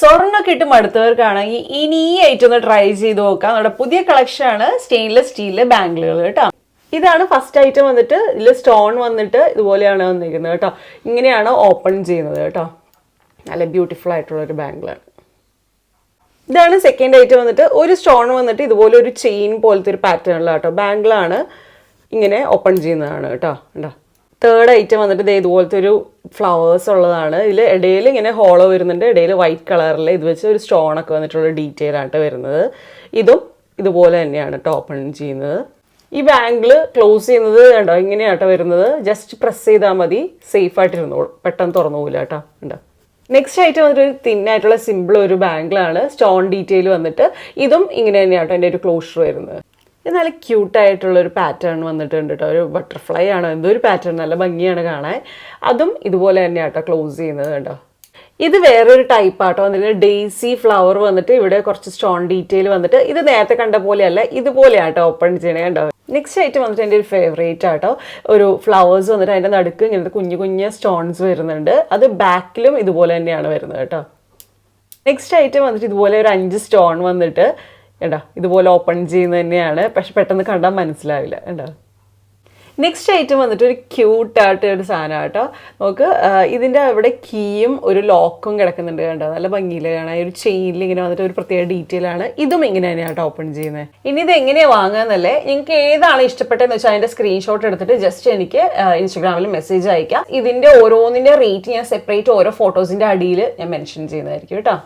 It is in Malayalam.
സ്വർണ്ണൊക്കെ ഇട്ട് മടുത്തവർക്കാണെങ്കിൽ ഇനി ഈ ഐറ്റം ഒന്ന് ട്രൈ ചെയ്ത് നോക്കാം. നമ്മുടെ പുതിയ കളക്ഷൻ ആണ് സ്റ്റെയിൻലെസ് സ്റ്റീലിലെ ബാംഗിളുകൾ കേട്ടോ. ഇതാണ് ഫസ്റ്റ് ഐറ്റം വന്നിട്ട്. ഇതിൽ സ്റ്റോൺ വന്നിട്ട് ഇതുപോലെയാണ് വന്നിരിക്കുന്നത് കേട്ടോ. ഇങ്ങനെയാണ് ഓപ്പൺ ചെയ്യുന്നത് കേട്ടോ. നല്ല ബ്യൂട്ടിഫുൾ ആയിട്ടുള്ള ഒരു ബാംഗിളാണ്. ഇതാണ് സെക്കൻഡ് ഐറ്റം വന്നിട്ട്. ഒരു സ്റ്റോൺ വന്നിട്ട് ഇതുപോലെ ഒരു ചെയിൻ പോലത്തെ ഒരു പാറ്റേണിലാണ് കേട്ടോ. ബാംഗിളാണ്, ഇങ്ങനെ ഓപ്പൺ ചെയ്യുന്നതാണ് കേട്ടോ. ഉണ്ടോ. തേർഡ് ഐറ്റം വന്നിട്ട് ഇതേ ഇതുപോലത്തെ ഒരു ഫ്ലവേഴ്സ് ഉള്ളതാണ്. ഇതിൽ ഇടയിൽ ഇങ്ങനെ ഹോളോ വരുന്നുണ്ട്, ഇടയിൽ വൈറ്റ് കളറിൽ ഇത് വെച്ച് ഒരു സ്റ്റോണൊക്കെ വന്നിട്ടുള്ള ഡീറ്റെയിൽ ആയിട്ട് വരുന്നത്. ഇതും ഇതുപോലെ തന്നെയാണ് കേട്ടോ ഓപ്പൺ ചെയ്യുന്നത്. ഈ ബാംഗിൾ ക്ലോസ് ചെയ്യുന്നത് കണ്ടോ ഇങ്ങനെയാട്ടോ വരുന്നത്. ജസ്റ്റ് പ്രസ് ചെയ്താൽ മതി, സേഫ് ആയിട്ടിരുന്നോളൂ, പെട്ടെന്ന് തുറന്നു പോകില്ല കേട്ടോ. ഉണ്ടോ. നെക്സ്റ്റ് ആയിട്ട് വന്നിട്ട് ഒരു തിന്നായിട്ടുള്ള സിമ്പിൾ ഒരു ബാംഗിളാണ്, സ്റ്റോൺ ഡീറ്റെയിൽ വന്നിട്ട്. ഇതും ഇങ്ങനെ തന്നെയാട്ടോ എൻ്റെ ഒരു ക്ലോഷർ വരുന്നത്. ഇത് നല്ല ക്യൂട്ടായിട്ടുള്ളൊരു പാറ്റേൺ വന്നിട്ടുണ്ട് കേട്ടോ. ഒരു ബട്ടർഫ്ലൈ ആണ്, എന്തോ ഒരു പാറ്റേൺ, നല്ല ഭംഗിയാണ് കാണാൻ. അതും ഇതുപോലെ തന്നെയാട്ടോ ക്ലോസ് ചെയ്യുന്നത് കേട്ടോ. ഇത് വേറൊരു ടൈപ്പ് ആട്ടോ വന്നിട്ട്. ഡെയ്സി ഫ്ലവർ വന്നിട്ട് ഇവിടെ കുറച്ച് സ്റ്റോൺ ഡീറ്റെയിൽ വന്നിട്ട്. ഇത് നേരത്തെ കണ്ട പോലെയല്ല, ഇതുപോലെയാട്ടോ ഓപ്പൺ ചെയ്യണേ കേട്ടോ. നെക്സ്റ്റ് ഐറ്റം വന്നിട്ട് എൻ്റെ ഒരു ഫേവറേറ്റ് ആട്ടോ. ഒരു ഫ്ലവേഴ്സ് വന്നിട്ട് അതിൻ്റെ നടുക്ക് ഇങ്ങനത്തെ കുഞ്ഞു കുഞ്ഞു സ്റ്റോൺസ് വരുന്നുണ്ട്. അത് ബാക്കിലും ഇതുപോലെ തന്നെയാണ് വരുന്നത് കേട്ടോ. നെക്സ്റ്റ് ഐറ്റം വന്നിട്ട് ഇതുപോലെ ഒരു 5 സ്റ്റോൺ വന്നിട്ട് കേട്ടോ ഇതുപോലെ ഓപ്പൺ ചെയ്യുന്നത് തന്നെയാണ്. പക്ഷെ പെട്ടെന്ന് കണ്ടാൽ മനസ്സിലാവില്ല കേട്ടോ. നെക്സ്റ്റ് ഐറ്റം വന്നിട്ട് ഒരു ക്യൂട്ടായിട്ട് ഒരു സാധനം കേട്ടോ. നമുക്ക് ഇതിൻ്റെ അവിടെ കീയും ഒരു ലോക്കും കിടക്കുന്നുണ്ട് കേട്ടോ. നല്ല ഭംഗിയിൽ കാണാൻ ഒരു ചെയിനിൽ ഇങ്ങനെ വന്നിട്ട് ഒരു പ്രത്യേക ഡീറ്റെയിൽ ആണ്. ഇതും ഇങ്ങനെ തന്നെയാണ് കേട്ടോ ഓപ്പൺ ചെയ്യുന്നത്. ഇനി ഇത് എങ്ങനെയാണ് വാങ്ങുകയെന്നല്ലേ, നിങ്ങൾക്ക് ഏതാണ് ഇഷ്ടപ്പെട്ടതെന്ന് വെച്ചാൽ അതിൻ്റെ സ്ക്രീൻഷോട്ട് എടുത്തിട്ട് ജസ്റ്റ് എനിക്ക് ഇൻസ്റ്റാഗ്രാമിൽ മെസ്സേജ് അയക്കാം. ഇതിൻ്റെ ഓരോന്നിൻ്റെ റേറ്റ് ഞാൻ സെപ്പറേറ്റ് ഓരോ ഫോട്ടോസിൻ്റെ അടിയിൽ ഞാൻ മെൻഷൻ ചെയ്യുന്നതായിരിക്കും കേട്ടോ.